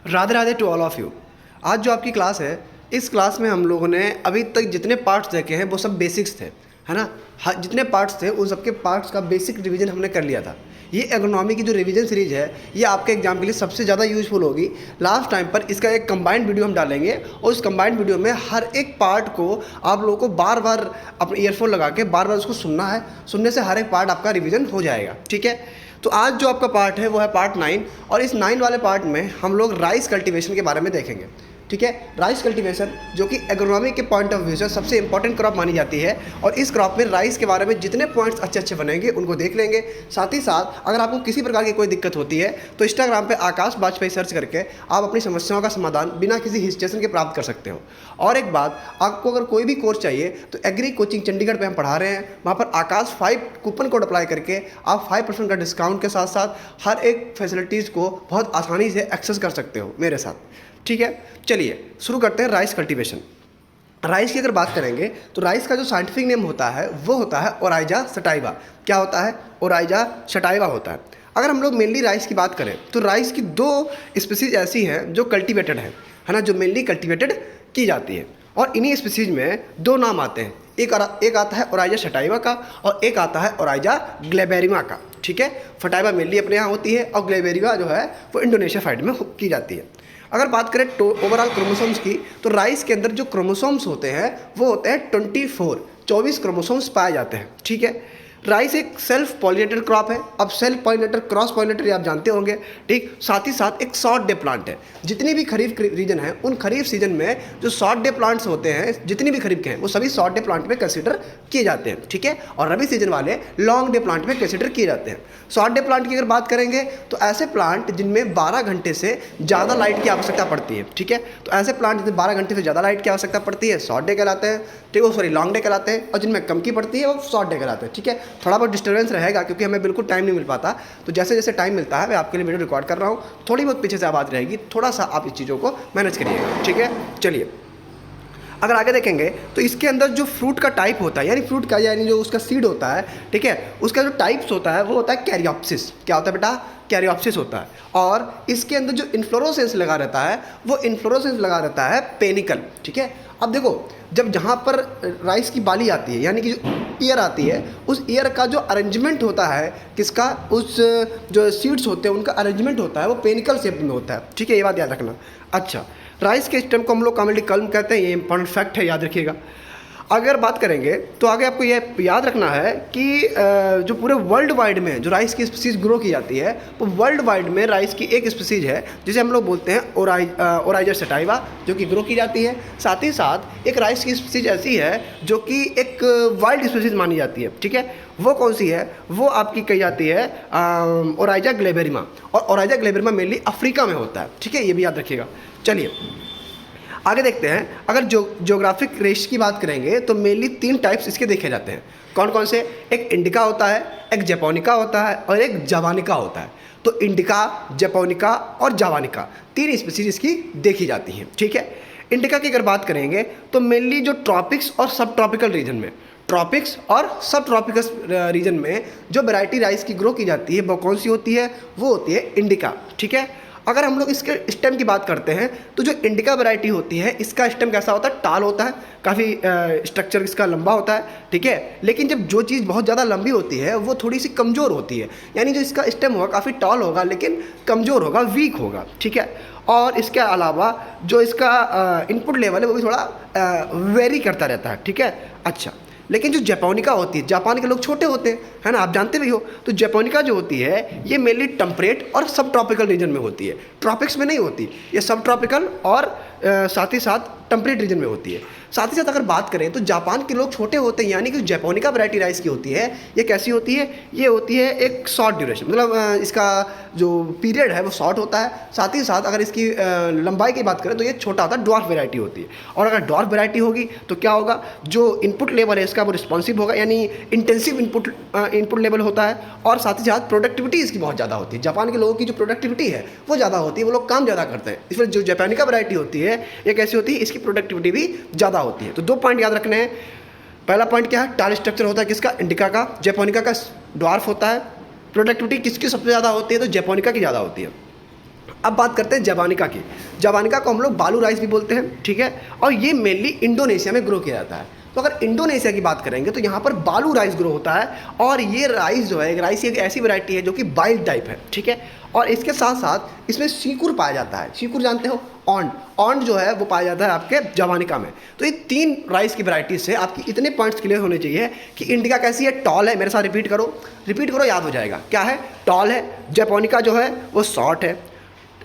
Radhe Radhe to all of you. आज जो आपकी क्लास है, इस क्लास में हम लोगों ने अभी तक जितने पार्ट्स देखे हैं वो सब बेसिक्स थे, है ना। जितने पार्ट्स थे उन सबके पार्ट्स का बेसिक रिवीजन हमने कर लिया था। ये एग्रोनॉमी की जो रिवीजन सीरीज है ये आपके एग्जाम के लिए सबसे ज़्यादा यूजफुल होगी। लास्ट टाइम पर इसका एक कंबाइंड वीडियो हम डालेंगे और उस कंबाइंड वीडियो में हर एक पार्ट को आप लोगों को बार बार अपने ईयरफोन लगा के बार बार उसको सुनना है। सुनने से हर एक पार्ट आपका रिवीजन हो जाएगा, ठीक है। तो आज जो आपका पार्ट है वो है पार्ट 9 और इस 9 वाले पार्ट में हम लोग राइस कल्टीवेशन के बारे में देखेंगे, ठीक है। राइस कल्टीवेशन जो कि एग्रोनॉमी के पॉइंट ऑफ व्यू से सबसे इंपॉर्टेंट क्रॉप मानी जाती है और इस क्रॉप में राइस के बारे में जितने पॉइंट्स अच्छे अच्छे बनेंगे उनको देख लेंगे। साथ ही साथ अगर आपको किसी प्रकार की कोई दिक्कत होती है तो इंस्टाग्राम पे आकाश वाजपेयी सर्च करके आप अपनी समस्याओं का समाधान बिना किसी हिस्टेशन के प्राप्त कर सकते हो। और एक बात, आपको अगर कोई भी कोर्स चाहिए तो एग्री कोचिंग चंडीगढ़ पे हम पढ़ा रहे हैं, वहाँ पर आकाश 5 कूपन कोड अप्लाई करके आप 5% का डिस्काउंट के साथ साथ हर एक फैसिलिटीज़ को बहुत आसानी से एक्सेस कर सकते हो मेरे साथ, ठीक है। चलिए शुरू करते हैं राइस कल्टीवेशन। राइस की अगर बात करेंगे तो राइस का जो साइंटिफिक नेम होता है वो होता है ओराइजा सटाइवा। क्या होता है? ओराइजा सटाइवा होता है। अगर हम लोग मेनली राइस की बात करें तो राइस की 2 स्पीसीज ऐसी हैं जो कल्टीवेटेड है ना, जो मेनली कल्टीवेटेड की जाती है और इन्हीं स्पीसीज में 2 नाम आते हैं। एक आता है ओराइजा सटाइवा का और एक आता है ओराइजा ग्लेबेरिमा का, ठीक है। फटाइवा मेनली अपने यहाँ होती है और ग्लेबेरिमा जो है वो इंडोनेशिया साइड में की जाती है। अगर बात करें तो ओवरऑल क्रोमोसोम्स की तो राइस के अंदर जो क्रोमोसोम्स होते हैं वो होते हैं 24 क्रोमोसोम्स पाए जाते हैं, ठीक है। राइस एक सेल्फ पॉलिनेटेड क्रॉप है। अब सेल्फ पॉलिनेटर क्रॉस पॉलिनेटर आप जानते होंगे, ठीक। साथ ही साथ एक शॉर्ट डे प्लांट है। जितनी भी खरीफ रीजन है उन खरीफ सीजन में जो शॉर्ट डे प्लांट्स होते हैं, जितनी भी खरीफ के हैं वो सभी शॉर्ट डे प्लांट में कंसिडर किए जाते हैं, ठीक है। और रबी सीजन वाले लॉन्ग डे प्लांट में कंसिडर किए जाते हैं। शॉर्ट डे प्लांट की अगर बात करेंगे तो ऐसे प्लांट जिनमें 12 घंटे से ज़्यादा लाइट की आवश्यकता पड़ती है, ठीक है। तो ऐसे प्लांट जिनमें 12 घंटे से ज़्यादा लाइट की आवश्यकता पड़ती है शॉर्ट डे कहलाते हैं, ठीक है। लॉन्ग डे कहलाते हैं। और जिनमें कम की पड़ती है वो शॉर्ट डे कहलाते हैं, ठीक है। थोड़ा बहुत डिस्टर्बेंस रहेगा क्योंकि हमें बिल्कुल टाइम नहीं मिल पाता, तो जैसे जैसे टाइम मिलता है मैं आपके लिए वीडियो रिकॉर्ड कर रहा हूँ। थोड़ी बहुत पीछे से आवाज़ रहेगी, थोड़ा सा आप इस चीज़ों को मैनेज करिएगा, ठीक है। चलिए अगर आगे देखेंगे तो इसके अंदर जो फ्रूट का टाइप होता है, यानी फ्रूट का यानी जो उसका सीड होता है, ठीक है, उसका जो टाइप्स होता है वो होता है कैरियोप्सिस। क्या होता है बेटा? कैरियोप्सिस होता है। और इसके अंदर जो इन्फ्लोरोसेंस लगा रहता है वो इन्फ्लोरोसेंस लगा रहता है पेनिकल, ठीक है। अब देखो, जब जहाँ पर राइस की बाली आती है यानी कि जो ईयर आती है, उस ईयर का जो अरेंजमेंट होता है किसका, उस जो सीड्स होते हैं उनका अरेंजमेंट होता है वो पेनिकल शेप में होता है, ठीक है। ये बात याद रखना। अच्छा, राइस के स्टेम को हम लोग कॉमनली कल्म कहते हैं, ये इंपॉर्टेंट फैक्ट है, याद रखिएगा। अगर बात करेंगे तो आगे आपको ये याद रखना है कि जो पूरे वर्ल्ड वाइड में जो राइस की स्पीसीज ग्रो की जाती है वो वर्ल्ड वाइड में राइस की एक स्पीसीज है जिसे हम लोग बोलते हैं ओराइजा सटाइवा, जो कि ग्रो की जाती है। साथ ही साथ एक राइस की स्पीसीज ऐसी है जो कि एक वाइल्ड स्पीसीज मानी जाती है, ठीक है। वो कौन सी है? वो आपकी कही जाती है ओराइजा ग्लेबेरिमा। और ओराइजा ग्लेबेरिमा मेनली अफ्रीका में होता है, ठीक है, ये भी याद रखिएगा। चलिए आगे देखते हैं। अगर ज्योग्राफिक रेस की बात करेंगे तो मेनली 3 टाइप्स इसके देखे जाते हैं। कौन कौन से? एक इंडिका होता है, एक जैपोनिका होता है और एक जावानिका होता है। तो इंडिका, जैपोनिका और जावानिका 3 स्पीसीज इसकी देखी जाती हैं, ठीक है। इंडिका की अगर बात करेंगे तो मेनली जो ट्रॉपिक्स और सब ट्रॉपिकल रीजन में, ट्रॉपिक्स और सब ट्रॉपिकल रीजन में जो वैरायटी राइस की ग्रो की जाती है वो कौन सी होती है? वो होती है इंडिका, ठीक है। अगर हम लोग इसके स्टेम की बात करते हैं तो जो इंडिका वैरायटी होती है इसका स्टेम कैसा होता है? टाल होता है, काफ़ी स्ट्रक्चर इसका लंबा होता है, ठीक है। लेकिन जब जो चीज़ बहुत ज़्यादा लंबी होती है वो थोड़ी सी कमज़ोर होती है, यानी जो इसका स्टेम होगा काफ़ी टॉल होगा लेकिन कमज़ोर होगा, वीक होगा, ठीक है। और इसके अलावा जो इसका इनपुट लेवल है वो भी थोड़ा वेरी करता रहता है, ठीक है। अच्छा, लेकिन जो जैपोनिका होती है, जापान के लोग छोटे होते हैं, है ना, आप जानते भी हो। तो जैपोनिका जो होती है ये मेनली टेम्परेट और सब ट्रॉपिकल रीजन में होती है, ट्रॉपिक्स में नहीं होती, ये सब ट्रॉपिकल और साथ ही साथ टेम्परेट रीजन में होती है। साथ ही साथ अगर बात करें तो जापान के लोग छोटे होते हैं, यानी कि जैपोनिका वैरायटी राइस की होती है ये कैसी होती है? ये होती है एक शॉर्ट ड्यूरेशन, मतलब इसका जो पीरियड है वो शॉर्ट होता है। साथ ही साथ अगर इसकी लंबाई की बात करें तो ये छोटा होता है, ड्वार्फ वैरायटी होती है। और अगर ड्वार्फ वैरायटी होगी तो क्या होगा? जो इनपुट लेवल है इसका वो रिस्पॉन्सिव होगा, यानी इंटेंसिव इनपुट लेवल होता है। और साथ ही साथ प्रोडक्टिविटी इसकी बहुत ज़्यादा होती है। जापान के लोगों की जो प्रोडक्टिविटी है वो ज़्यादा होती है, वो लोग काम ज़्यादा करते हैं। इसमें जो जैपोनिका वैरायटी होती है ये कैसी होती है? इसकी प्रोडक्टिविटी भी ज़्यादा होती है। तो 2 पॉइंट याद रखने हैं। पहला पॉइंट क्या है? टाल स्ट्रक्चर होता है किसका? इंडिका का। जैपोनिका का ड्वार्फ होता है। प्रोडक्टिविटी किसकी सबसे ज़्यादा होती है? तो जैपोनिका की ज़्यादा होती है। अब बात करते हैं जवानिका की। जवानिका को हम लोग बालू राइस भी बोलते हैं, ठीक है, और ये मेनली इंडोनेशिया में ग्रो किया जाता है। तो अगर इंडोनेशिया की बात करेंगे तो यहाँ पर बालू राइस ग्रो होता है, और ये राइस जो है, राइस एक ऐसी वैरायटी है जो कि वाइल्ड टाइप है, ठीक है। और इसके साथ साथ इसमें सीकुर पाया जाता है। सीकुर जानते हो, ऑन्ड, ऑन्ड जो है वो पाया जाता है आपके जवानिका में। तो ये 3 राइस की वैरायटीज से आपकी इतने पॉइंट्स क्लियर होने चाहिए कि इंडिका कैसी है, टॉल है। मेरे साथ रिपीट करो, याद हो जाएगा। क्या है, टॉल है। जापानिका जो है वो शॉर्ट है।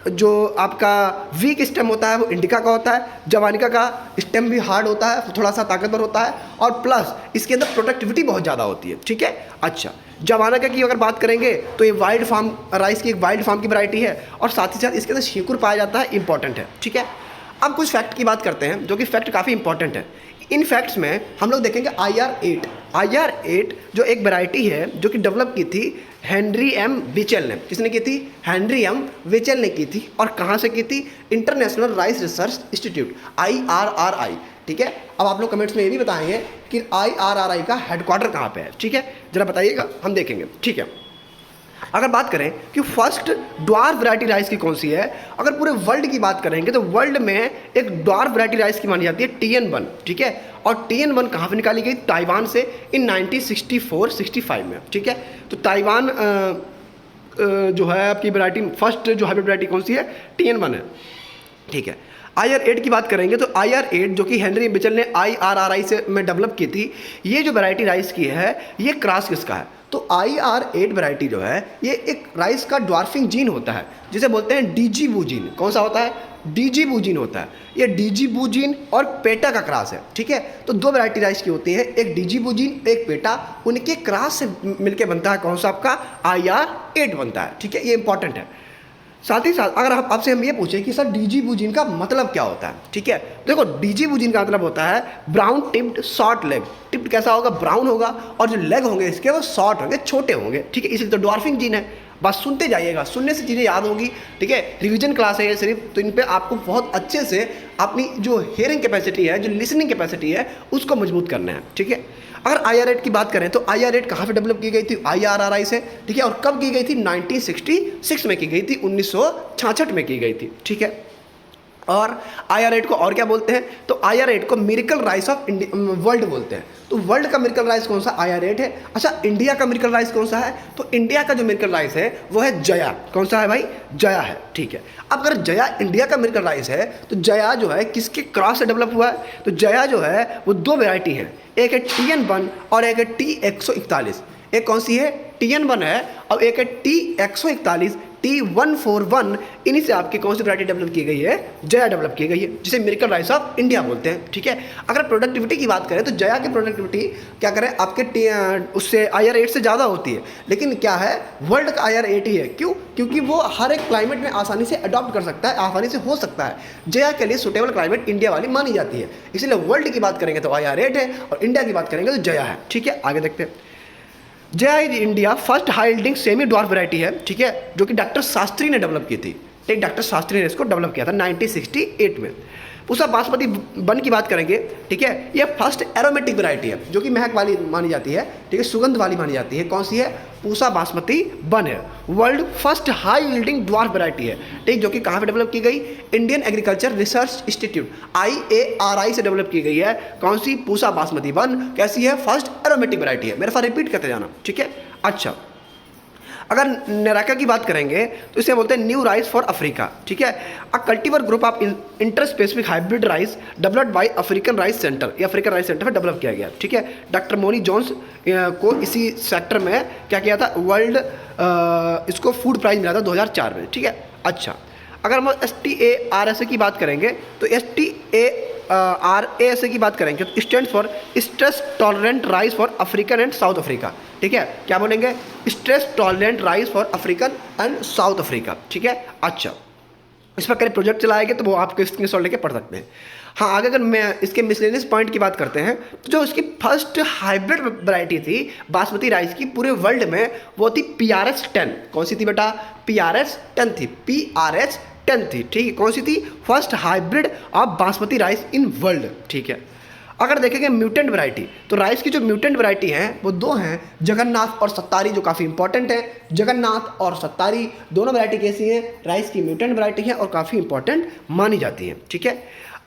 जो आपका वीक स्टेम होता है वो इंडिका का होता है। जवानिका का स्टेम भी हार्ड होता है, थोड़ा सा ताकतवर होता है, और प्लस इसके अंदर प्रोडक्टिविटी बहुत ज़्यादा होती है, ठीक है। अच्छा, जवानिका की अगर बात करेंगे तो ये वाइल्ड फार्म राइस की एक वाइल्ड फार्म की वैरायटी है, और साथ ही साथ इसके अंदर शीकुर पाया जाता है, इंपॉर्टेंट है, ठीक है। अब कुछ फैक्ट की बात करते हैं जो कि फैक्ट काफ़ी इंपॉर्टेंट है। इन फैक्ट्स में हम लोग देखेंगे IR8 जो एक वैरायटी है जो कि डेवलप की थी हेनरी एम विचेल ने। किसने की थी? हेनरी एम विचेल ने की थी। और कहाँ से की थी? International rice research institute, IRRI, ठीक है। अब आप लोग कमेंट्स में ये भी बताएंगे कि IRRI का हेडक्वार्टर कहाँ पे है, ठीक है, जरा बताइएगा, हम देखेंगे, ठीक है। अगर बात करें कि फर्स्ट ड्वार्फ वैरायटी राइस की कौन सी है, अगर पूरे वर्ल्ड की बात करेंगे तो वर्ल्ड में एक ड्वार्फ वैरायटी राइस की मानी जाती है TN1, ठीक है। और TN1 कहाँ पे निकाली गई? ताइवान से इन 1964-65 में, ठीक है। तो ताइवान जो है आपकी वैरायटी, फर्स्ट जो हाइब्रिड वैरायटी कौन सी है? TN1 है, ठीक है। IR8 की बात करेंगे तो IR8 जो कि हेनरी मिचेल ने IRRI से में डेवलप की थी, ये जो वैरायटी राइस की है ये क्रॉस किसका है? तो IR8 वैरायटी जो है ये एक राइस का ड्वार्फिंग जीन होता है जिसे बोलते हैं डीजीबू जीन। कौन सा होता है? डीजीबू जीन होता है। ये डीजीबू जीन और पेटा का क्रॉस है, ठीक है। तो 2 वैरायटी राइस की होती है, एक डीजीबू जीन, एक पेटा। उनके क्रॉस से मिलकर बनता है कौन सा? आपका IR8 बनता है, ठीक है। ये इंपॉर्टेंट है। साथ ही साथ अगर आपसे हम ये पूछें कि सर डीजीबू जीन का मतलब क्या होता है, ठीक है, देखो डीजीबू जीन का मतलब होता है brown tipped short leg. Tipped कैसा होगा? ब्राउन होगा, और जो लेग होंगे इसके वो शॉर्ट होंगे, छोटे होंगे, ठीक है। इसलिए तो ड्वार्फिंग जीन है। बस सुनते जाइएगा, सुनने से चीज़ें याद होंगी, ठीक है। रिवीजन क्लास है ये सिर्फ, तो इन पे आपको बहुत अच्छे से अपनी जो हियरिंग कैपेसिटी है, जो लिसनिंग कैपेसिटी है, उसको मजबूत करना है, ठीक है। अगर IR8 की बात करें तो IR8 कहाँ पे डेवलप की गई थी? IRRI से, ठीक है। और कब की गई थी? 1966 में की गई थी, 1966 में की गई थी, ठीक है। और IR8 को और क्या बोलते हैं? तो IR8 को मिरेकल राइस ऑफ वर्ल्ड बोलते हैं। तो वर्ल्ड का मिरेकल राइस कौन सा? IR8 है। अच्छा, इंडिया का मिरेकल राइस कौन सा है? तो इंडिया का जो मिरेकल राइस है वो है जया। कौन सा है भाई? जया है, ठीक है। अब अगर जया इंडिया का मिरेकल राइस है तो जया जो है किसके क्रॉस से डेवलप हुआ है? तो जया जो है वो 2 वैरायटी हैं, एक है TN1 और एक है T141। एक कौन सी है? TN1 है, और एक है T141, T141। इन्हीं से आपकी कौन सी वैरायटी डेवलप की गई है? जया डेवलप की गई है, जिसे मिरेकल राइस ऑफ इंडिया बोलते हैं, ठीक है। अगर प्रोडक्टिविटी की बात करें तो जया की प्रोडक्टिविटी क्या करें आपके उससे IR8 से ज़्यादा होती है, लेकिन क्या है, वर्ल्ड का IR8 ही है। क्यों? क्योंकि वो हर एक क्लाइमेट में आसानी से अडॉप्ट कर सकता है, आसानी से हो सकता है। जया के लिए सुटेबल क्लाइमेट इंडिया वाली मानी जाती है, इसलिए वर्ल्ड की बात करेंगे तो IR8 है, और इंडिया की बात करेंगे तो जया है, ठीक है। आगे देखते हैं। Jaya is India first high yielding semi dwarf variety है, ठीक है, जो कि डॉक्टर शास्त्री ने डेवलप की थी, ठीक। डॉक्टर शास्त्री ने इसको डेवलप किया था 1968 में। पूसा बासमती वन की बात करेंगे, ठीक है, ये फर्स्ट एरोमेटिक वैरायटी है जो कि महक वाली मानी जाती है, ठीक है, सुगंध वाली मानी जाती है। कौन सी है? पूसा बासमती वन है। World first high yielding dwarf variety है, ठीक, जो कि कहाँ पे डेवलप की गई? Indian agriculture research institute IARI से डेवलप की गई है। कौन सी? पूसा बासमती वन। कैसी है? फर्स्ट एरोमेटिक वैरायटी है। मेरे साथ रिपीट करते जाना, ठीक है। अच्छा, अगर नेराका की बात करेंगे तो इसे बोलते हैं न्यू राइस फॉर अफ्रीका, ठीक है। A cultivar group of interspecific hybrid rice developed by African rice centre, ये अफ्रीकन राइस सेंटर में डेवलप किया गया, ठीक है। डॉक्टर मोनी जॉन्स को इसी सेक्टर में क्या किया था? वर्ल्ड इसको फूड प्राइज मिला था 2004 में, ठीक है। अच्छा, अगर हम STARSA की बात करेंगे तो STARSA की बात करेंगे तो stand for stress tolerant rice for African and south Africa, ठीक है। क्या बोलेंगे? Stress tolerant rice for African and south Africa, ठीक है। अच्छा, इस पर कई प्रोजेक्ट चलाएंगे तो वो आपको स्क्रीनशॉट लेके पढ़ सकते हैं। हाँ, आगे अगर मैं इसके मिसलेनियस पॉइंट की बात करते हैं तो जो इसकी फर्स्ट हाइब्रिड वैरायटी थी बासमती राइस की पूरे वर्ल्ड में, वो थी PRS10। कौन सी थी बेटा? PRS10 थी, PRS10 थी, ठीक है। कौन सी थी? First hybrid of basmati rice in world, ठीक है। अगर देखेंगे म्यूटेंट वैरायटी, तो राइस की जो म्यूटेंट वैरायटी है वो दो हैं, जगन्नाथ और सत्तारी, जो काफ़ी इंपॉर्टेंट है। जगन्नाथ और सत्तारी दोनों वैरायटी कैसी हैं, राइस की म्यूटेंट वैरायटी है और काफ़ी इंपॉर्टेंट मानी जाती है। ठीक है,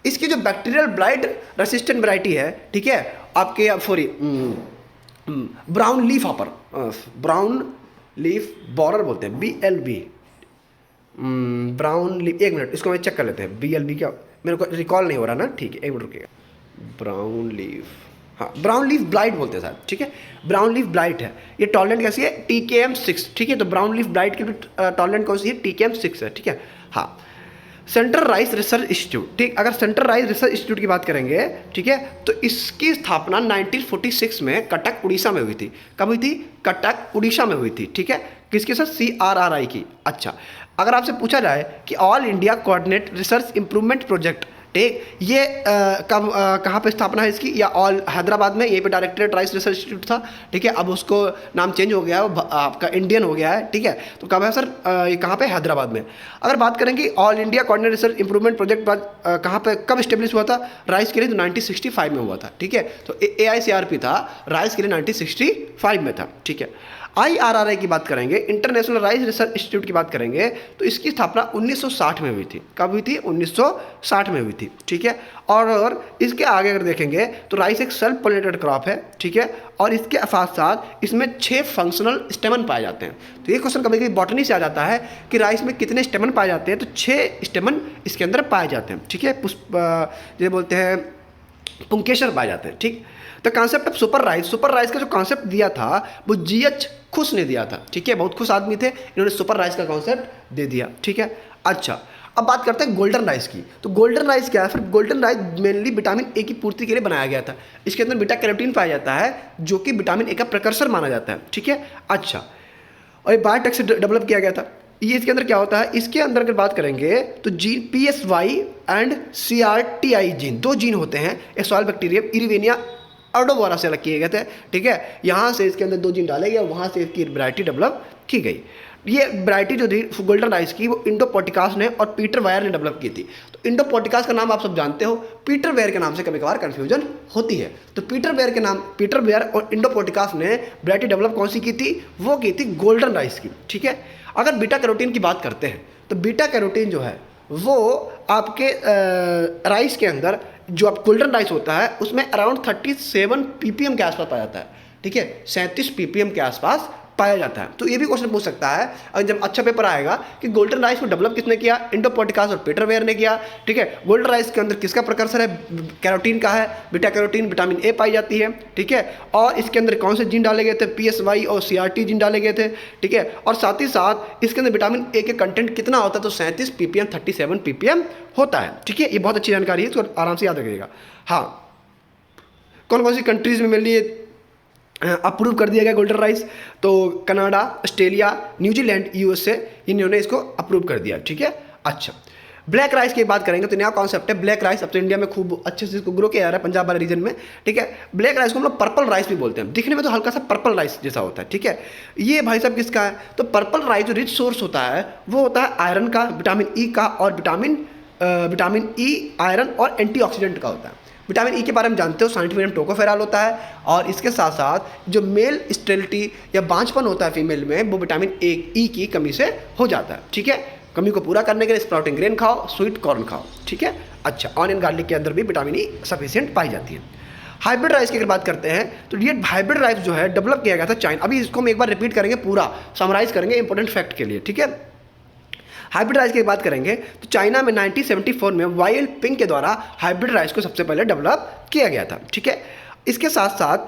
इसकी जो बैक्टीरियल ब्लाइट रेसिस्टेंट वैरायटी है, ठीक है, आपके sorry brown leaf hopper, brown leaf borer बोलते हैं, BLB, ब्राउन लीफ, एक मिनट इसको मैं चेक कर लेते हैं, BLB क्या, मेरे को रिकॉल नहीं हो रहा ना, ठीक है एक मिनट रुकिएगा। ब्राउन लीफ, हाँ ब्राउन लीफ ब्लाइट बोलते हैं साहब, ठीक है, ब्राउन लीफ ब्लाइट है। ये टॉलरेंट कैसी है, TKM6, ठीक है, तो ब्राउन लीफ ब्लाइट की टॉलरेंट कौन सी है, TKM6 है। ठीक है, हाँ सेंट्रल राइस रिसर्च इंस्टीट्यूट, ठीक, अगर सेंट्रल राइस रिसर्च इंस्टीट्यूट की बात करेंगे, ठीक है, तो इसकी स्थापना 1946 में कटक उड़ीसा में हुई थी। कब हुई थी, कटक उड़ीसा में हुई थी। ठीक है, किसके साथ, CRRI की। अच्छा, अगर आपसे पूछा जाए कि all India coordinate research improvement project, ठीक, ये कब कहाँ पे स्थापना है इसकी, या ऑल हैदराबाद में, यहीं पे डायरेक्टरेट राइस रिसर्च इंस्टीट्यूट था। ठीक है, अब उसको नाम चेंज हो गया है, वो आपका इंडियन हो गया है। ठीक है, तो कब है सर, ये कहाँ पे, हैदराबाद में। अगर बात करेंगे all India coordinate research improvement project कहाँ पे कब स्टेब्लिश हुआ था, राइस के लिए, तो 1965 में हुआ था। ठीक है, तो AICRP था, राइस के लिए 1965 में था। ठीक है, IRRI की बात करेंगे, इंटरनेशनल राइस रिसर्च इंस्टीट्यूट की बात करेंगे, तो इसकी स्थापना 1960 में हुई थी। कब हुई थी, 1960 में हुई थी। ठीक है, और इसके आगे अगर देखेंगे तो राइस एक सेल्फ पोलिनेटेड क्रॉप है। ठीक है, और इसके साथ साथ इसमें 6 फंक्शनल स्टेमन पाए जाते हैं। तो ये क्वेश्चन कभी कभी बॉटनी से आ जाता है कि राइस में कितने स्टेमन पाए जाते हैं, तो 6 स्टेमन इसके अंदर पाए जाते हैं। ठीक है, ये बोलते हैं पुंकेसर पाए जाते हैं। ठीक, the concept of super rice का जो कॉन्सेप्ट दिया था वो GH खुश ने दिया था। ठीक है, बहुत खुश आदमी थे, इन्होंने सुपर राइस का कॉन्सेप्ट दे दिया। ठीक है, अच्छा अब बात करते हैं गोल्डन राइस की। तो गोल्डन राइस क्या है, फिर golden rice mainly vitamin A की पूर्ति के लिए बनाया गया था। इसके अंदर बीटा कैरोटीन पाया जाता है, जो कि विटामिन A का प्रिकर्सर माना जाता है। ठीक है, अच्छा, और ये बायोटेक से डेवलप किया गया था। ये इसके अंदर क्या होता है, इसके अंदर अगर बात करेंगे तो gene PSY and CRTI gene, 2 gene होते हैं। एक सॉइल बैक्टीरियम इरिवेनिया अर्डोबोरा से अलग किए गए थे। ठीक है, यहाँ से इसके अंदर 2 जीन डाले गए और वहाँ से इसकी वैरायटी डेवलप की गई। ये वैरायटी जो थी गोल्डन राइस की, वो इंडोपोटिकास ने और पीटर वेयर ने डेवलप की थी। तो इंडोपोटिकास का नाम आप सब जानते हो, पीटर वेयर के नाम से कभी कभार कन्फ्यूजन होती है। तो पीटर वेयर और इंडोपोटिकास ने वैरायटी डेवलप कौन सी की थी, वो की थी गोल्डन राइस की। ठीक है, अगर बीटा कैरोटीन की बात करते हैं तो बीटा कैरोटीन जो है वो आपके राइस के अंदर, जो आप गोल्डन राइस होता है उसमें अराउंड 37 ppm के आसपास पाया जाता है। ठीक है, 37 ppm के आसपास पाया जाता है। तो ये भी क्वेश्चन पूछ सकता है अगर जब अच्छा पेपर आएगा कि गोल्डन राइस को डेवलप किसने किया, इंडोपोटिकास और पीटर वेयर ने किया। ठीक है, गोल्डन राइस के अंदर किसका प्रकर्सर है, कैरोटीन का है, बीटा कैरोटीन विटामिन A पाई जाती है। ठीक है, और इसके अंदर कौन से जीन डाले गए थे, PSY और CRT जीन डाले गए थे। ठीक है, और साथ ही साथ इसके अंदर विटामिन A के कंटेंट कितना होता है, तो 37 ppm 37 ppm होता है। ठीक है, ये बहुत अच्छी जानकारी है, इसको आराम से याद रखिएगा। हाँ, कौन कौन सी कंट्रीज में मिली अप्रूव कर दिया गया गोल्डन राइस, तो कनाडा, ऑस्ट्रेलिया, न्यूजीलैंड, USA, इन्होंने इसको अप्रूव कर दिया। ठीक है, अच्छा ब्लैक राइस की बात करेंगे तो नया कॉन्सेप्ट है ब्लैक राइस। अब तो इंडिया में खूब अच्छे से इसको ग्रो किया जा रहा है, पंजाब वाले रीजन में। ठीक है, ब्लैक राइस को हम लोग पर्पल राइस भी बोलते हैं, दिखने में तो हल्का सा पर्पल राइस जैसा होता है। ठीक है, ये भाई साहब किसका है, तो पर्पल राइस जो रिच सोर्स होता है वो होता है आयरन का, विटामिन E का, और विटामिन E आयरन और एंटीऑक्सीडेंट का होता है। विटामिन E के बारे में जानते हो, साइंटिफिक नेम टोकोफेरॉल होता है। और इसके साथ साथ जो मेल स्टेरिलिटी या बांझपन होता है फीमेल में, वो विटामिन E की कमी से हो जाता है। ठीक है, कमी को पूरा करने के लिए स्प्राउटिंग ग्रेन खाओ, स्वीट कॉर्न खाओ। ठीक है, अच्छा ऑनियन गार्लिक के अंदर भी विटामिन E सफिशिएंट पाई जाती है। हाइब्रिड राइस की अगर बात करते हैं तो ये हाइब्रिड राइस जो है डेवलप किया गया था चाइना। अभी इसको हम एक बार रिपीट करेंगे, पूरा समराइज करेंगे इंपॉर्टेंट फैक्ट के लिए। ठीक है, हाइब्रिड राइस की बात करेंगे तो चाइना में 1974 में वाई पिंग के द्वारा हाइब्रिड राइस को सबसे पहले डेवलप किया गया था। ठीक है, इसके साथ साथ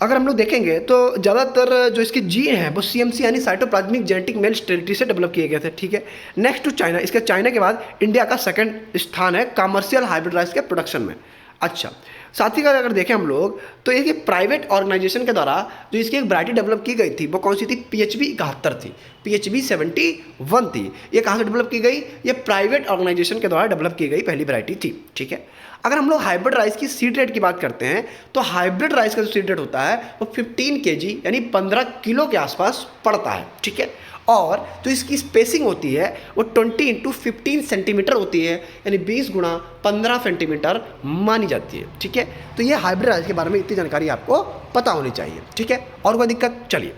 अगर हम लोग देखेंगे तो ज़्यादातर जो इसके जीन हैं वो CMC यानी साइटोप्लाज्मिक जेनेटिक मेल स्टेरिलिटी से डेवलप किए गए थे। ठीक है, नेक्स्ट टू चाइना, इसके चाइना के बाद इंडिया का सेकंड स्थान है कमर्शियल हाइब्रिड राइस के प्रोडक्शन में। अच्छा, साथ ही अगर देखें हम लोग तो एक प्राइवेट ऑर्गेनाइजेशन के द्वारा जो इसकी एक वैरायटी डेवलप की गई थी वो कौन सी थी, PHB 71 थी, PHB 71 थी। ये कहाँ से डेवलप की गई, ये प्राइवेट ऑर्गेनाइजेशन के द्वारा डेवलप की गई पहली वैरायटी थी। ठीक है, अगर हम लोग हाइब्रिड राइस की सीड रेट की बात करते हैं तो हाइब्रिड राइस का जो सीड रेट होता है वो 15 kg यानी 15 किलो के आसपास पड़ता है। ठीक है, और जो इसकी स्पेसिंग होती है वो 20x15 सेंटीमीटर होती है, यानी 20 गुणा 15 सेंटीमीटर मानी जाती है। ठीक है, तो ये हाइब्रिड राइस के बारे में इतनी जानकारी आपको पता होनी चाहिए। ठीक है, और कोई दिक्कत? चलिए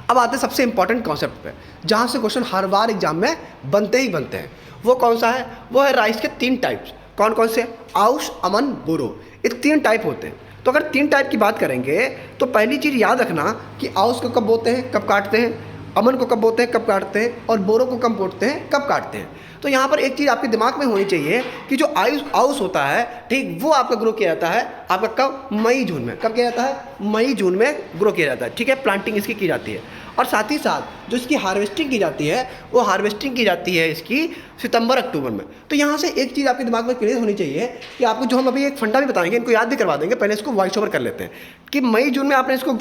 अब आते हैं सबसे इंपॉर्टेंट कॉन्सेप्ट पे, जहाँ से क्वेश्चन हर बार एग्जाम में बनते ही बनते हैं। वो कौन सा है? वो है राइस के 3 टाइप्स। कौन कौन से? आउश, अमन, बोरो। ये 3 टाइप होते हैं। तो अगर 3 टाइप की बात करेंगे तो पहली चीज़ याद रखना कि आउश को कब बोते हैं, कब काटते हैं, अमन को कब बोते हैं, कब काटते हैं, और बोरो को कब बोते हैं, कब काटते हैं। तो यहाँ पर एक चीज़ आपके दिमाग में होनी चाहिए कि जो आउश होता है, ठीक, वो आपका ग्रो किया जाता है आपका कब? मई जून में। कब किया जाता है? मई जून में ग्रो किया जाता है। ठीक है, प्लांटिंग इसकी की जाती है। और साथ ही साथ जो इसकी हार्वेस्टिंग की जाती है वो हार्वेस्टिंग की जाती है इसकी सितंबर अक्टूबर में। तो यहाँ से एक चीज़ आपके दिमाग में क्लियर होनी चाहिए कि आपको जो हम अभी एक फंडा भी बताएंगे, इनको याद भी करवा देंगे, पहले इसको वॉइस ओवर कर लेते हैं कि मई जून में आपने इसको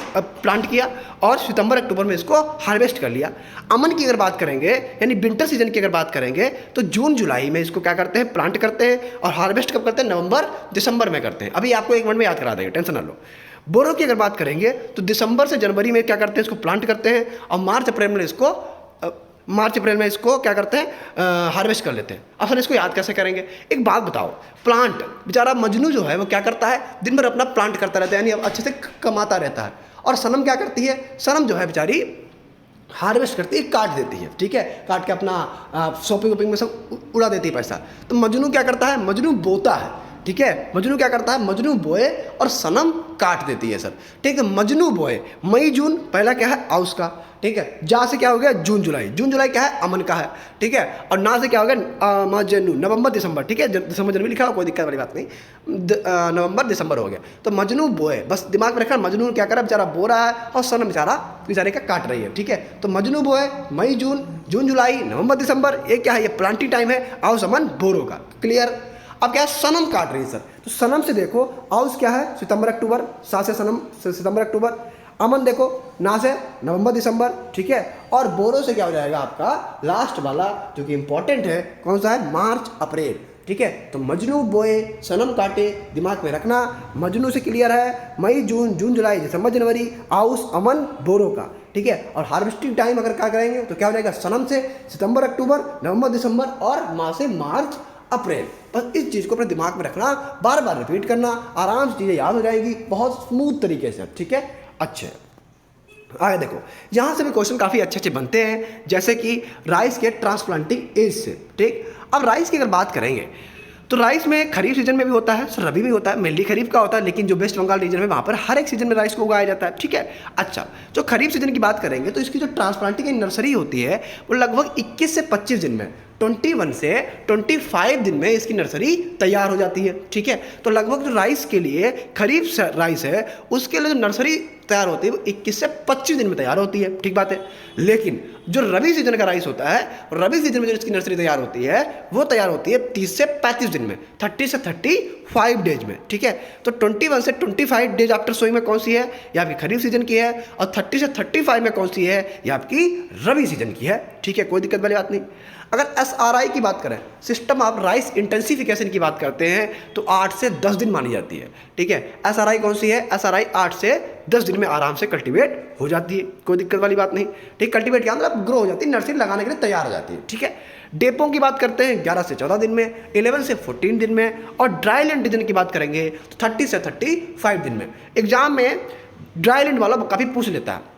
प्लांट किया और सितंबर अक्टूबर में इसको हार्वेस्ट कर लिया। अमन की अगर बात करेंगे यानी विंटर सीजन की अगर बात करेंगे तो जून जुलाई में इसको क्या करते हैं? प्लांट करते हैं। और हार्वेस्ट कब करते हैं? नवंबर दिसंबर में करते हैं। अभी आपको 1 मिनट में याद करा देंगे, टेंशन ना लो। बोरो की अगर बात करेंगे तो दिसंबर से जनवरी में क्या करते हैं? इसको प्लांट करते हैं और मार्च अप्रैल में इसको क्या करते हैं? हार्वेस्ट कर लेते हैं। अब सर इसको याद कैसे करेंगे? एक बात बताओ, प्लांट बेचारा मजनू जो है वो क्या करता है? दिन भर अपना प्लांट करता रहता है, यानी अच्छे से कमाता रहता है। और सनम क्या करती है? सनम जो है बेचारी हार्वेस्ट करती है, काट देती है। ठीक है, काट के अपना शॉपिंग वॉपिंग में सब उड़ा देती है पैसा। तो मजनू क्या करता है? मजनू बोता है। ठीक है, मजनू क्या करता है? मजनू बोए और सनम काट देती है सर। ठीक है, मजनू बोए मई जून, पहला क्या है? आउस का। ठीक है, जा से क्या हो गया? जून जुलाई। जून जुलाई क्या है? अमन का है। ठीक है, और ना से क्या हो गया? मजनू, नवंबर दिसंबर। ठीक है, दिसंबर जनवरी लिखा हो, कोई दिक्कत वाली बात नहीं, नवंबर दिसंबर हो गया। तो मजनू बोए, बस दिमाग में रखना, मजनू क्या कर रहा है? बेचारा बो रहा है और सनम बेचारे का काट रही है। ठीक है, तो मजनू बोए मई जून, जून जुलाई, नवंबर दिसंबर, ये क्या है? ये प्लांटिंग टाइम है। आउस अमन बोरो का। क्लियर? अब क्या है? सनम काट रही है सर। तो सनम से देखो, आउस क्या है? सितंबर अक्टूबर, सा से सनम सितंबर अक्टूबर। अमन देखो, ना से नवंबर दिसंबर। ठीक है, और बोरो से क्या हो जाएगा आपका लास्ट वाला जो कि इंपॉर्टेंट है, कौन सा है? मार्च अप्रैल। ठीक है, तो मजनू बोए सनम काटे, दिमाग में रखना। मजनू से क्लियर है, मई जून, जून जुलाई, दिसंबर जनवरी, आउस अमन बोरो का। ठीक है, और हार्वेस्टिंग टाइम अगर क्या करेंगे तो क्या हो जाएगा? सनम से सितंबर अक्टूबर, नवंबर दिसंबर, और माह से मार्च अप्रैल। बस इस चीज़ को अपने दिमाग में रखना, बार बार रिपीट करना, आराम से चीज़ें याद हो जाएगी बहुत स्मूथ तरीके से। ठीक है, अच्छे आगे देखो, यहाँ से भी क्वेश्चन काफ़ी अच्छे अच्छे बनते हैं, जैसे कि राइस के ट्रांसप्लांटिंग एज से। ठीक, अब राइस की अगर बात करेंगे तो राइस में खरीफ सीजन में भी होता है सर, रबी भी होता है, मेनली खरीफ का होता है, लेकिन जो वेस्ट बंगाल रीजन में वहाँ पर हर एक सीजन में राइस को उगाया जाता है। ठीक है, अच्छा, जो खरीफ सीजन की बात करेंगे तो इसकी जो ट्रांसप्लांटिंग की नर्सरी होती है वो लगभग 21 से 25 दिन में, 21 से 25 दिन में इसकी नर्सरी तैयार हो जाती है। ठीक है, तो लगभग जो राइस के लिए खरीफ राइस है उसके लिए जो नर्सरी तैयार होती है वो 21 से 25 दिन में तैयार होती है। ठीक बात है, लेकिन जो रबी सीजन का राइस होता है, रबी सीजन में जो इसकी नर्सरी तैयार होती है वो तैयार होती है 30 से 35 दिन में, 30 से 35 डेज में। ठीक है, तो 21 से 25 डेज आफ्टर सोइंग में कौन सी है? ये आपकी खरीफ सीजन की है, और 30 से 35 में कौन सी है? ये आपकी रबी सीजन की है। ठीक है, कोई दिक्कत वाली बात नहीं। अगर SRI की बात करें, सिस्टम ऑफ राइस इंटेंसिफिकेशन की बात करते हैं तो 8 से 10 दिन मानी जाती है। ठीक है, SRI कौन सी है? SRI 8 से 10 दिन में आराम से कल्टीवेट हो जाती है, कोई दिक्कत वाली बात नहीं। ठीक, कल्टीवेट क्या मतलब ग्रो हो जाती है, नर्सरी लगाने के लिए तैयार हो जाती है। ठीक है, डेपों की बात करते हैं 11 से 14 दिन में, 11 से 14 दिन में, और ड्राई लैंड रीजन की बात करेंगे तो 30 से 35 दिन में। एग्जाम में ड्राई लैंड वाला काफ़ी पूछ लेता है,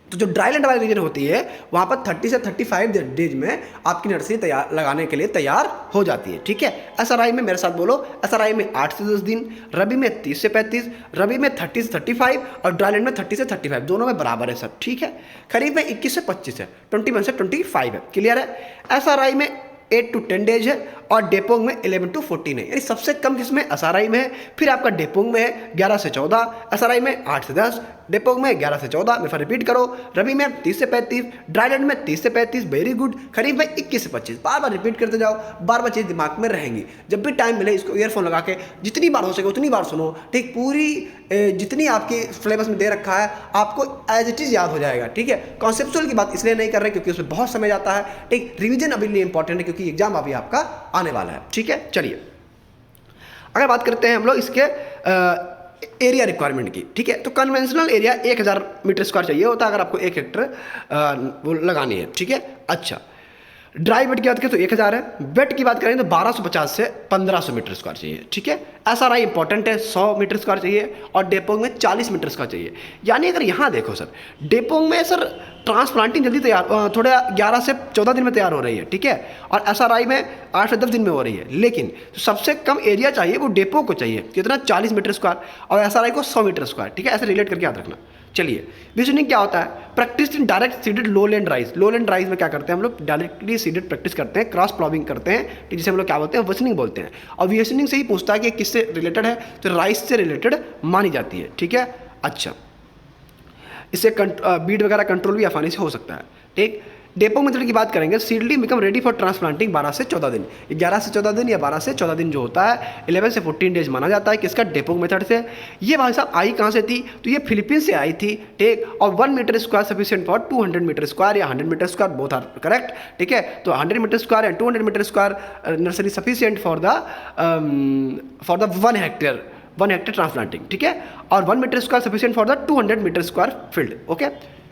तो जो ड्राई लैंड वाली रीजन होती है वहाँ पर 30 से 35 डेज में आपकी नर्सरी तैयार लगाने के लिए तैयार हो जाती है। ठीक है, SRI में मेरे साथ बोलो, SRI में 8 से 10 दिन, रबी में 30 से 35, रबी में 30 से 35, और ड्राई लैंड में 30 से 35, दोनों में बराबर है सब। ठीक है, खरीफ में 21 से 25 है, 21 से 25 है। क्लियर है? SRI में 8 to 10 डेज है, और डेपोंग में 11 to 14 है, यानी सबसे कम किसमें? SRI में है। फिर आपका डेपोंग में है 11 से 14, SRI में 8 से 10, डेपोंग में 11 से 14। मैं फिर रिपीट करो, रबी में 30 से 35, ड्राईलैंड में 30 से 35, वेरी गुड। खरीफ में 21 से 25, बार बार रिपीट करते जाओ, बार बार चीज़ दिमाग में रहेंगी। जब भी टाइम मिले इसको ईयरफोन लगा के जितनी बार हो सके उतनी बार सुनो। ठीक, पूरी जितनी आपकी सिलेबस में दे रखा है आपको एज इट इज़ याद हो जाएगा। ठीक है, कॉन्सेप्चुअल की बात इसलिए नहीं कर रहे क्योंकि उसमें बहुत समय जाता है। ठीक, रिविजन अभी लिए इंपॉर्टेंट है क्योंकि एग्जाम अभी आपका आने वाला है। ठीक है, चलिए अगर बात करते हैं हम लोग इसके एरिया रिक्वायरमेंट की, ठीक है। तो कन्वेंशनल एरिया 1000 मीटर स्क्वायर चाहिए होता है अगर आपको 1 हेक्टर वो लगानी है, ठीक है। अच्छा, ड्राई बेड की बात करें तो 1000 है, वेट की बात करें तो 1250 से 1500 मीटर स्क्वायर चाहिए, ठीक है। एसआरआई इंपॉर्टेंट है, 100 मीटर स्क्वायर चाहिए और डेपोंग में 40 मीटर स्क्वायर चाहिए। यानी अगर यहाँ देखो सर, डेपोंग में सर ट्रांसप्लांटिंग जल्दी तैयार, थोड़ा 11 से 14 दिन में तैयार हो रही है, ठीक है। और एसआरआई में 8 से 10 दिन में हो रही है, लेकिन सबसे कम एरिया चाहिए वो डेपो को चाहिए, कितना 40 मीटर स्क्वायर, और एसआरआई को 100 मीटर स्क्वायर, ठीक है। ऐसे रिलेट करके याद रखना। चलिए, विजनिंग क्या होता है? Practice in direct seeded lowland rice. Lowland rice में क्या करते हैं हम लोग? डायरेक्टली सीडेड प्रैक्टिस करते हैं, क्रॉस प्लॉविंग करते हैं, ठीक, जिसे हम लोग क्या बोलते हैं? विजनिंग बोलते हैं। और विजनिंग से ही पूछता है कि किससे रिलेटेड है, तो राइस से रिलेटेड मानी जाती है, ठीक है। अच्छा, इससे बीड वगैरह कंट्रोल भी आसानी से हो सकता है, ठीक। डेपो मेथड की बात करेंगे, seedling become ready for transplanting 12 से 14 दिन, 11 से 14 दिन या 12 से 14 दिन जो होता है, 11 से 14 डेज माना जाता है किसका? डेपो मेथड से। ये भाई साहब आई कहाँ से थी? तो ये फिलीपींस से आई थी, ठीक। और 1 metre square sufficient for 200 metre square या 100 metre square, both are correct, ठीक है। तो 100 metre square and 200 metre square nursery sufficient for the 1 hectare transplanting, ठीक है। और 1 metre square sufficient for the 200 metre square field, okay,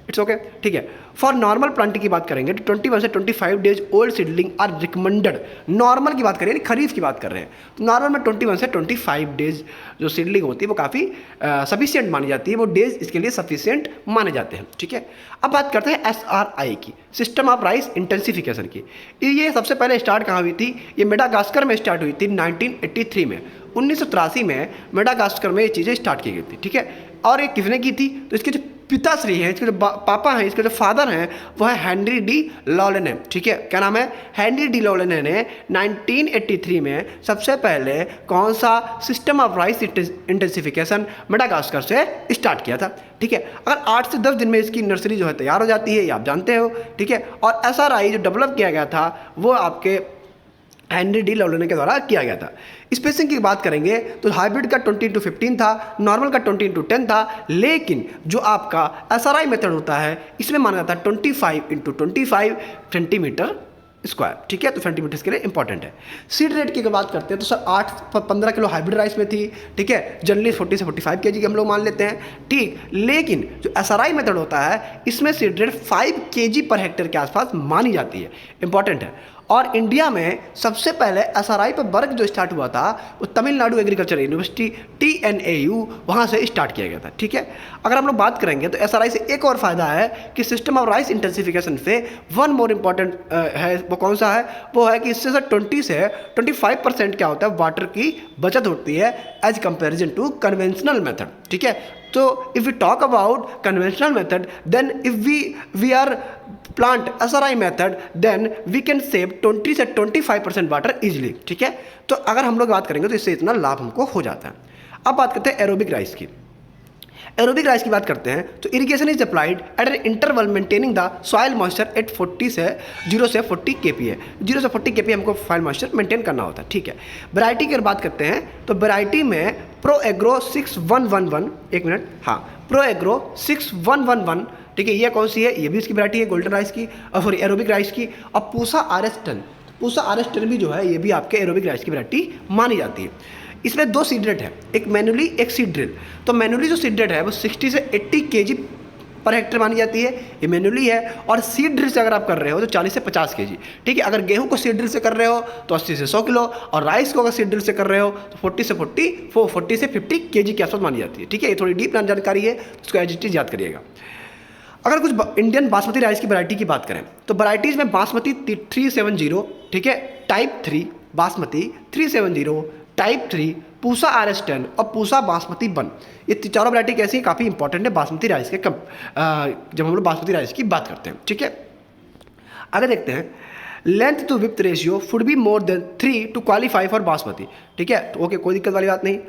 it's okay, ठीक है। For normal planting की बात करेंगे तो 21 से 25 days old seedling are recommended. Normal की बात करें, खरीफ की बात कर रहे हैं, तो नॉर्मल में 21 से 25 डेज जो सीडलिंग होती है वो काफ़ी सफिशिएंट मानी जाती है, वो डेज इसके लिए सफिशिएंट माने जाते हैं, ठीक है। अब बात करते हैं SRI की, सिस्टम ऑफ राइस इंटेंसिफिकेशन की। ये सबसे पहले स्टार्ट कहाँ हुई थी? ये मेडागास्कर में स्टार्ट हुई थी 1983 में। 1983 में मेडागास्कर में ये चीज़ें स्टार्ट की गई थी, ठीक है। और ये किसने की थी? तो इसके जो पिताश्री हैं, इसके जो पापा हैं, इसके जो फादर हैं, वो है हेनरी डी लॉलेन है, ठीक है। क्या नाम है? हेनरी डी लॉलेन ने 1983 में सबसे पहले कौन सा system of rice intensification Madagascar से स्टार्ट किया था, ठीक है। अगर 8 से 10 दिन में इसकी नर्सरी जो है तैयार हो जाती है, ये आप जानते हो, ठीक है। और SRI जो डेवलप किया गया था वो आपके हेनरी डी लॉलेन के द्वारा किया गया था। स्पेसिंग की बात करेंगे तो हाइब्रिड का 20x15 था, नॉर्मल का 20x10 था, लेकिन जो आपका SRI मेथड होता है इसमें माना जाता है 25x25 सेंटीमीटर स्क्वायर, ठीक है। तो सेंटीमीटर के लिए इंपॉर्टेंट है। सीड रेट की अगर बात करते हैं तो सर 8-15 किलो हाइब्रिड राइस में थी, ठीक है। जनरली 40 से 45 kg हम लोग मान लेते हैं, ठीक। लेकिन जो SRI मेथड होता है इसमें seed rate 5 kg per hectare के आसपास मानी जाती है, इंपॉर्टेंट है। और इंडिया में सबसे पहले SRI पर वर्क जो स्टार्ट हुआ था वो तमिलनाडु एग्रीकल्चर यूनिवर्सिटी TNAU वहाँ से स्टार्ट किया गया था, ठीक है। अगर हम लोग बात करेंगे तो SRI से एक और फायदा है कि सिस्टम ऑफ राइस इंटेंसिफिकेशन से वन मोर इम्पॉर्टेंट है, वो कौन सा है? वो है कि इससे सर 20 से 25% क्या होता है, वाटर की बचत होती है as comparison to conventional method, ठीक है। तो if we talk about conventional method, then if we are plant SRI method, then we can save 20 से 25% वाटर इजीली, ठीक है। तो अगर हम लोग बात करेंगे तो इससे इतना लाभ हमको हो जाता है। अब बात करते हैं एरोबिक राइस की। एरोबिक राइस की बात करते हैं तो irrigation is applied at an interval maintaining the soil moisture at 0 से 40 kPa। 0 से 40 kPa हमको सॉइल मॉइस्चर मेंटेन करना होता है, ठीक है। वैरायटी की अगर बात करते हैं तो वैरायटी में प्रो एग्रो 6111, एक मिनट, हाँ, प्रो एग्रो 6111, ठीक है। ये कौन सी है? ये भी इसकी वैरायटी है गोल्डन राइस की, और सॉरी एरोबिक राइस की। और पूसा RS 10 भी जो है ये भी आपके एरोबिक राइस की वैरायटी मानी जाती है। इसमें 2 सीड रेट है, एक मैनुअली एक सीड ड्रिल। तो मैनुअली जो सीड रेट है वो 60 से 80 kg पर हेक्टेयर मानी जाती है, ये मैनुअली है। और सीड ड्रिल से अगर आप कर रहे हो तो 40 से 50 kg, ठीक है। अगर गेहूं को सीड ड्रिल से कर रहे हो तो 80 से 100 किलो, और राइस को अगर सीड ड्रिल से कर रहे हो तो 40 से 50 kg के आसपास मानी जाती है, ठीक है। ये थोड़ी डीप जानकारी है, इसको एज इट इज याद करिएगा। अगर कुछ इंडियन बासमती राइस की वैरायटी की बात करें तो वैराइटीज़ में बासमती 370, ठीक है, type 3 basmati 370, type 3, Pusa RS 10 और पूसा बासमती 1, ये चारों वैरायटी कैसी है? काफ़ी इंपॉर्टेंट है बासमती राइस के जब हम लोग बासमती राइस की बात करते हैं, ठीक है। आगे देखते हैं, length to width ratio should be more than 3 to qualify for basmati, ठीक है। तो ओके, कोई दिक्कत वाली बात नहीं।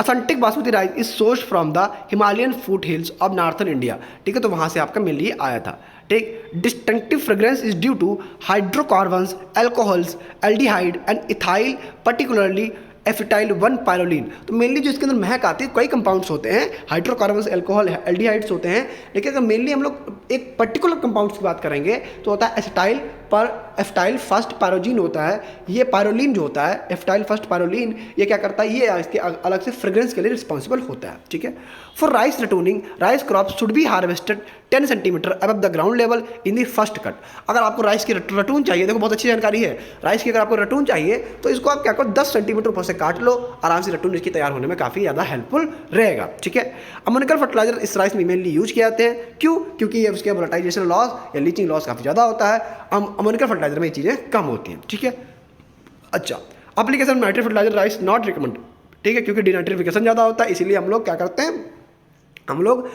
Authentic basmati rice is source from the Himalayan foothills of northern India, ठीक है। तो वहाँ से आपका मेनली आया था, ठीक। Distinctive fragrance is due to hydrocarbons, alcohols, aldehyde and ethyl, particularly acetyl 1 pyrroline. तो मेनली जो इसके अंदर महक आती है, कई कंपाउंड्स होते हैं, हाइड्रोकार्बन्स, एल्कोहल, एल्डिहाइड्स होते हैं, लेकिन अगर मेनली हम लोग एक पर्टिकुलर कंपाउंड्स की बात करेंगे तो होता है एसिटाइल पर एफ्टाइल फर्स्ट पायरोजीन होता है, ये पायरोलिन जो होता है एफ्टाइल फर्स्ट पायरोलिन, ये क्या करता है, ये इसके अलग से फ्रेग्रेंस के लिए रिस्पॉन्सिबल होता है, ठीक है। For rice ratooning, rice crop should be harvested 10 centimetre above the ground level in the first cut. अगर आपको राइस की रटून चाहिए, देखो बहुत अच्छी जानकारी है, राइस की अगर आपको रटून चाहिए तो इसको आप क्या करो 10 सेंटीमीटर ऊपर से काट लो, आराम से रटून इसकी तैयार होने में काफ़ी ज़्यादा हेल्पफुल रहेगा, ठीक है। अमोनिकल फर्टिलाइजर इस राइस में मेनली यूज किए जाते हैं, क्यों, क्योंकि ये उसके वोलेटाइजेशन लॉस या लीचिंग लॉस काफ़ी ज़्यादा होता है, अमोनिकल फर्टिलाइजर में ये चीज़ें कम होती हैं, ठीक है। अच्छा, application nitrate fertiliser rice not recommend, ठीक है, क्योंकि डिनाइट्रिफिकेशन ज़्यादा होता है, इसीलिए हम लोग क्या करते हैं, हम लोग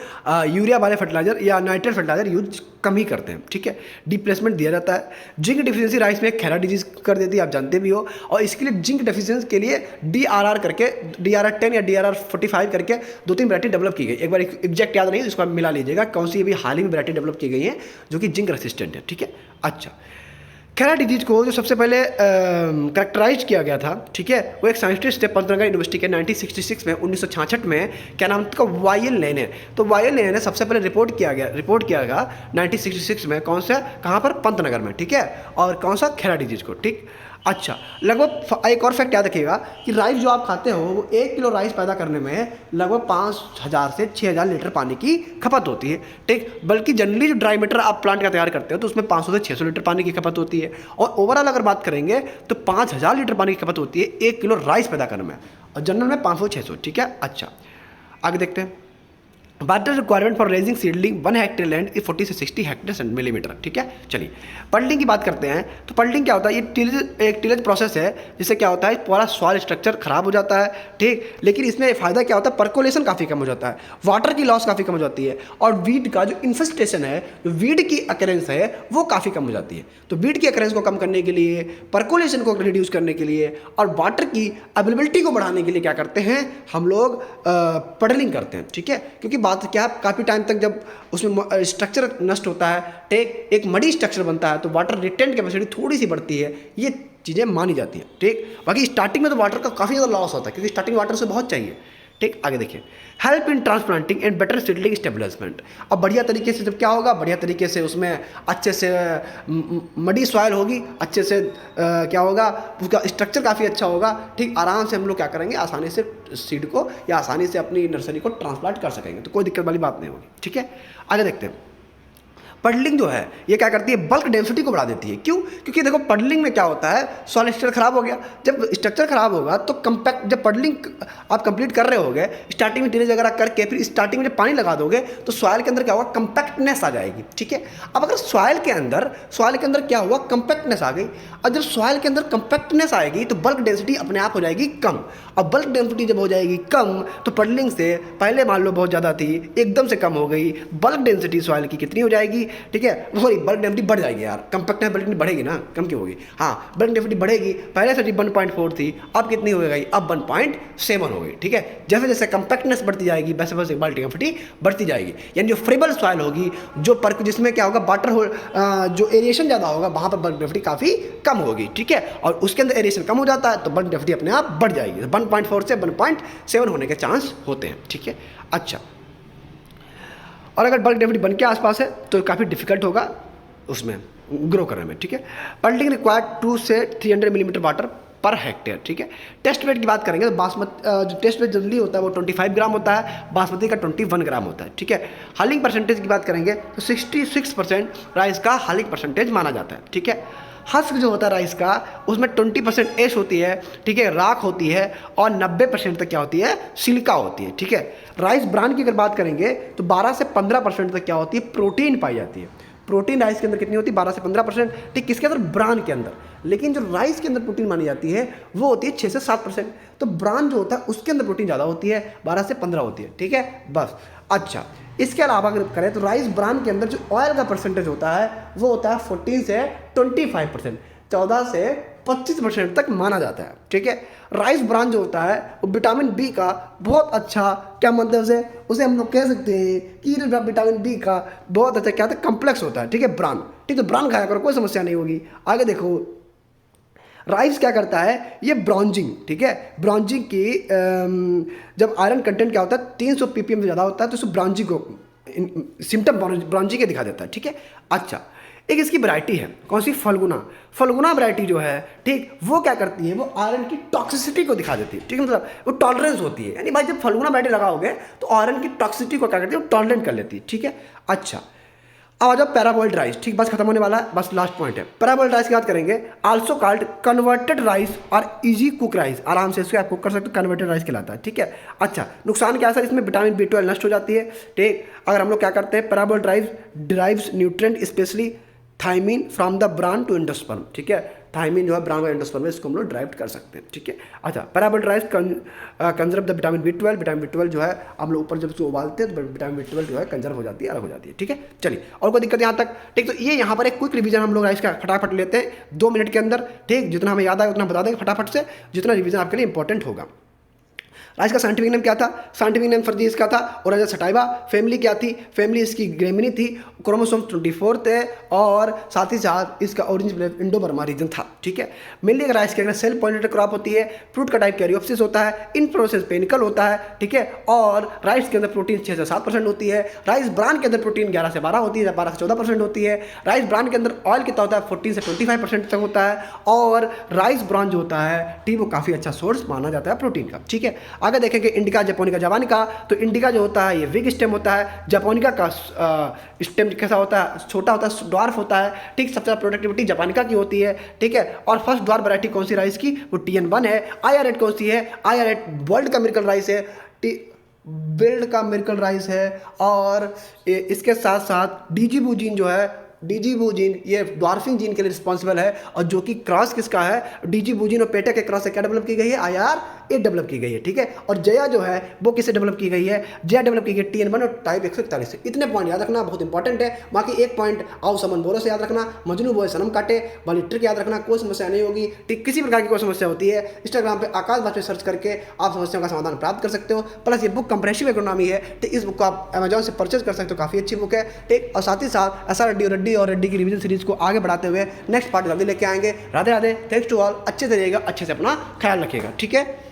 यूरिया वाले फर्टिलाइजर या नाइट्रेट फर्टिलाइजर यूज कम ही करते हैं, ठीक है। डिप्लेसमेंट दिया जाता है। जिंक डिफिशियंसी राइस में खैरा डिजीज कर देती है, आप जानते भी हो, और इसके लिए जिंक डिफिशियंसी के लिए DRR करके DRR 10 या DRR 45 करके 2-3 वैरायटी डेवलप की गई, एक बार एग्जैक्ट याद नहीं, इसको आप मिला लीजिएगा कौन सी अभी हाल ही में वैरायटी डेवलप की गई है जो कि जिंक रेसिस्टेंट है, ठीक है। अच्छा, खैरा डिजीज को जो सबसे पहले करेक्टराइज किया गया था, ठीक है, वो एक साइंटिस्ट थे पंतनगर यूनिवर्सिटी के 1966 में, 1966 में, क्या नाम था, वायल लेन है। तो वायल लेन ने सबसे पहले रिपोर्ट किया गया 1966 में, कौन सा, कहाँ पर, पंतनगर में, ठीक है, और कौन सा, खैरा डिजीज को, ठीक। अच्छा, लगभग एक और फैक्ट याद रखिएगा कि राइस जो आप खाते हो वो 1 किलो राइस पैदा करने में लगभग 5000 से 6000 लीटर पानी की खपत होती है, ठीक। बल्कि जनरली जो ड्राई मैटर आप प्लांट का तैयार करते हो तो उसमें 500 से 600 लीटर पानी की खपत होती है, और ओवरऑल अगर बात करेंगे तो 5000 लीटर पानी की खपत होती है 1 किलो राइस पैदा करने में, और जनरल में 500-600, ठीक है। अच्छा, आगे देखते हैं। Water requirement for raising seedling 1 hectare land is 40 से 60 हेक्टेयर मिलीमीटर, ठीक है। चलिए पल्टिंग की बात करते हैं। तो पल्टिंग क्या होता है, ये एक टिलेज प्रोसेस है, जिससे क्या होता है पूरा सॉइल स्ट्रक्चर खराब हो जाता है, ठीक। लेकिन इसमें फ़ायदा क्या होता है, पर्कोलेशन काफ़ी कम हो जाता है, वाटर की लॉस काफ़ी कम हो जाती है, और वीड का जो इन्फेस्टेशन है, जो वीड की अकरेंस है वो काफ़ी कम हो जाती है। तो वीड की अकरेंस को कम करने के लिए, पर्कोलेशन को रिड्यूस करने के लिए, और वाटर की अवेलेबिलिटी को बढ़ाने के लिए क्या करते हैं हम लोग, पडलिंग करते हैं, ठीक है। क्योंकि बात क्या, काफ़ी टाइम तक जब उसमें स्ट्रक्चर नष्ट होता है, ठीक, एक मडी स्ट्रक्चर बनता है, तो वाटर रिटेंट कैपेसिटी थोड़ी सी बढ़ती है, ये चीज़ें मानी जाती हैं, ठीक। बाकी स्टार्टिंग में तो वाटर का काफ़ी ज़्यादा लॉस होता है, क्योंकि स्टार्टिंग वाटर से बहुत चाहिए, ठीक। आगे देखिए, help in transplanting and better seedling establishment. अब बढ़िया तरीके से जब क्या होगा, बढ़िया तरीके से उसमें अच्छे से मडी सॉइल होगी, अच्छे से क्या होगा, उसका स्ट्रक्चर काफ़ी अच्छा होगा, ठीक। आराम से हम लोग क्या करेंगे, आसानी से सीड को या आसानी से अपनी नर्सरी को ट्रांसप्लांट कर सकेंगे, तो कोई दिक्कत वाली बात नहीं होगी, ठीक है। आगे देखते हैं। पडलिंग जो है ये क्या करती है, बल्क डेंसिटी को बढ़ा देती है, क्यों, क्योंकि देखो पडलिंग में क्या होता है, सॉइल स्ट्रक्चर खराब हो गया, जब स्ट्रक्चर खराब होगा तो कंपैक्ट, जब पडलिंग आप कंप्लीट कर रहे होगे, स्टार्टिंग में टीनेज वगैरह करके फिर स्टार्टिंग में जब पानी लगा दोगे तो सॉइल के अंदर क्या होगा, कंपैक्टनेस आ जाएगी, ठीक है। अब अगर सॉइल के अंदर क्या हुआ, कंपैक्टनेस आ गई, और जब सॉइल के अंदर कंपैक्टनेस आएगी तो बल्क डेंसिटी अपने आप हो जाएगी कम, और बल्क डेंसिटी जब हो जाएगी कम तो पडलिंग से पहले मान लो बहुत ज़्यादा थी, एकदम से कम हो गई, बल्क डेंसिटी सॉइल की कितनी हो जाएगी, ठीक है, सॉरी बल्क डेंसिटी बढ़ जाएगी यार, कंपैक्टनेस बल्क डेंसिटी बढ़ेगी ना, कम क्यों होगी, हाँ बल्क डेंसिटी बढ़ेगी, पहले से 1.4 थी, अब कितनी हो गई, अब 1.7 हो गई, ठीक है। जैसे जैसे कंपैक्टनेस बढ़ती जाएगी वैसे वैसे बल्क डेंसिटी बढ़ती जाएगी, यानी जो फ्रेबल सॉइल होगी, जो पर्क जिसमें क्या होगा, वाटर हो, जो एरिएशन ज़्यादा होगा वहाँ पर बल्क डेंसिटी काफ़ी कम होगी, ठीक है, और उसके अंदर एरिएशन कम हो जाता है तो बल्क डेंसिटी अपने आप बढ़ जाएगी, 1.4 से 1.7 होने के चांस होते हैं, ठीक है। अच्छा, और अगर बल्क डेंसिटी बन के आसपास है तो काफ़ी डिफिकल्ट होगा उसमें ग्रो करने में, ठीक है। पल्टिंग रिक्वायर्ड 2 से 300 मिलीमीटर वाटर पर हेक्टेयर, ठीक है। टेस्ट वेट की बात करेंगे तो बासमती जो टेस्ट वेट जनरली होता है वो 25 ग्राम होता है, बासमती का 21 ग्राम होता है, ठीक है। हालिंग परसेंटेज की बात करेंगे तो 66% राइस का हालिंग परसेंटेज माना जाता है, ठीक है। हस्क जो होता है राइस का उसमें 20% ऐश होती है, ठीक है, राख होती है, और 90% तक क्या होती है, सिलिका होती है, ठीक है। राइस ब्रान की अगर बात करेंगे तो 12 से 15% तक क्या होती है, प्रोटीन पाई जाती है। प्रोटीन राइस के अंदर कितनी होती है, 12 से 15%, ठीक, किसके अंदर, ब्रान के अंदर। लेकिन जो राइस के अंदर प्रोटीन मानी जाती है वो होती है 6 से 7%। तो ब्रान जो होता है उसके अंदर प्रोटीन ज़्यादा होती है, 12 से 15 होती है, ठीक है, बस। अच्छा, इसके अलावा अगर करें तो राइस ब्रान के अंदर जो ऑयल का परसेंटेज होता है वो होता है 14 से 25%, 14 से 25% तक माना जाता है, ठीक है। राइस ब्रान जो होता है वो विटामिन बी का बहुत अच्छा, क्या मतलब उसे हम लोग कह सकते हैं कि विटामिन बी का बहुत अच्छा क्या होता है, कम्प्लेक्स होता है, ठीक है, ब्रान, ठीक है। तो ब्रान खाया करो, कोई समस्या नहीं होगी। आगे देखो, राइस क्या करता है, ये ब्रॉन्जिंग, ठीक है, ब्रॉन्जिंग की जब आयरन कंटेंट क्या होता है 300 ppm से ज़्यादा होता है तो उसको ब्रॉन्जिंग को सिम्टम ब्रॉन्जिंग के दिखा देता है, ठीक है। अच्छा, एक इसकी वैरायटी है, कौन सी? फल्गुना। फल्गुना वैरायटी जो है, ठीक, वो क्या करती है? वो आयरन की टॉक्सिसिटी को दिखा देती है, ठीक है, मतलब वो टॉलरेंस होती है, यानी भाई जब फल्गुना वैरायटी लगाओगे तो आयरन की टॉक्सिसिटी को क्या करती है? वो टॉलरेंट कर लेती है, ठीक है। अच्छा, अब आ जाओ पैराबॉइल्ड राइस, ठीक, बस खत्म होने वाला है, बस लास्ट पॉइंट है। पैराबॉइल्ड राइस की बात करेंगे, आल्सो कॉल्ड कन्वर्टेड राइस और इजी कुक राइस, आराम से इसको आप कुक कर सकते हो, कन्वर्टेड राइस कहलाता है, ठीक है। अच्छा, नुकसान क्या है सर? इसमें विटामिन B12 नष्ट हो जाती है, ठीक। अगर हम लोग क्या करते हैं, parboiled rice derives nutrient specially thiamine from the bran to endosperm, ठीक है। थायमीन जो है ब्रान और एंडोस्पर्म में, इसको हम लोग ड्राइव कर सकते हैं, ठीक है। अच्छा, parboiled rice conserve the vitamin B12, vitamin B12 जो है हम लोग ऊपर जब उसको उबालते हैं तो विटामिन B12 जो है कंजर्व हो जाती है, अलग हो जाती है, ठीक है। चलिए, और कोई दिक्कत यहाँ तक? ठीक, तो ये यहाँ पर एक क्विक रिवीजन हम लोग राइस का फटाफट लेते हैं 2 मिनट के अंदर, ठीक। जितना हमें याद आए उतना बता देंगे फटाफट से, जितना रिवीजन आपके लिए इंपॉर्टेंट होगा। राइस का साइंटिफिक नेम क्या था? साइंटिफिक नेम फर्जी इसका था ओराजा सटाइवा। फैमिली क्या थी? फैमिली इसकी ग्रेमिनी थी, क्रोमोसोम 24 थे, और साथ ही साथ इसका ओरिजिन इंडो बर्मा रीजन था, ठीक है। मेनली अगर राइस के अंदर सेल पॉलिनेटेड क्रॉप होती है, फ्रूट का टाइप कैरियोप्सिस होता है, इन प्रोसेस पेनिकल होता है, ठीक है। और राइस के अंदर प्रोटीन 6 से 7% होती है। राइस ब्रान के अंदर प्रोटीन 11 से 12 होती है, 12 से 14% होती है। राइस ब्रान के अंदर ऑयल कितना होता है? 14 से 25% तक होता है। और राइस ब्रान जो होता है, ठीक, वो काफ़ी अच्छा सोर्स माना जाता है प्रोटीन का, ठीक है। आगे देखेंगे इंडिका, जापानिका, जावानिका। तो इंडिका जो होता है ये विग स्टेम होता है, जापानिका का स्टेम कैसा होता है? छोटा होता है, ड्वार्फ होता है, ठीक। सबसे ज़्यादा प्रोडक्टिविटी जापानिका की होती है, ठीक है। और फर्स्ट ड्वार्फ वैरायटी कौन सी राइस की? वो TN1 है। IR8 कौन सी है? IR8 वर्ल्ड का मिरेकल राइस है, वर्ल्ड का मिरेकल राइस है। और इसके साथ साथ डीजीबू जीन जो है, डीजीबू जीन ये ड्वार्फिंग जीन के लिए रिस्पॉन्सिबल है, और जो कि क्रॉस किसका है? डीजीबू जीन और पेटा के क्रॉस से क्या डेवलप की गई है? IR8 डेवलप की गई है, ठीक है। और जया जो है वो किससे डेवलप की गई है? जया डेवलप की गई TN1 और टाइप 141 से। इतने पॉइंट याद रखना बहुत इंपॉर्टेंट है। बाकी एक पॉइंट आओ समन बोरो से याद रखना, मजनू बोए सनम काटे वाली ट्रिक याद रखना, कोई समस्या नहीं होगी, ठीक। किसी प्रकार की कोई समस्या होती है, इंस्टाग्राम पे आकाश भाषा सर्च करके आप समस्याओं का समाधान प्राप्त कर सकते हो। प्लस ये बुक कंप्रेसिव इकोनॉमी है, ठीक। इस बुक को आप अमेजॉन से परचेज कर सकते हो, काफ़ी अच्छी बुक है, ठीक। और साथ ही साथ SR रेड्डी और रेड्डी की रिवीजन सीरीज को आगे बढ़ाते हुए नेक्स्ट पार्ट जल्दी लेके आएंगे। Radhe Radhe, thanks to all. अच्छे से रहिएगा, अच्छे से अपना ख्याल रखिएगा, ठीक है।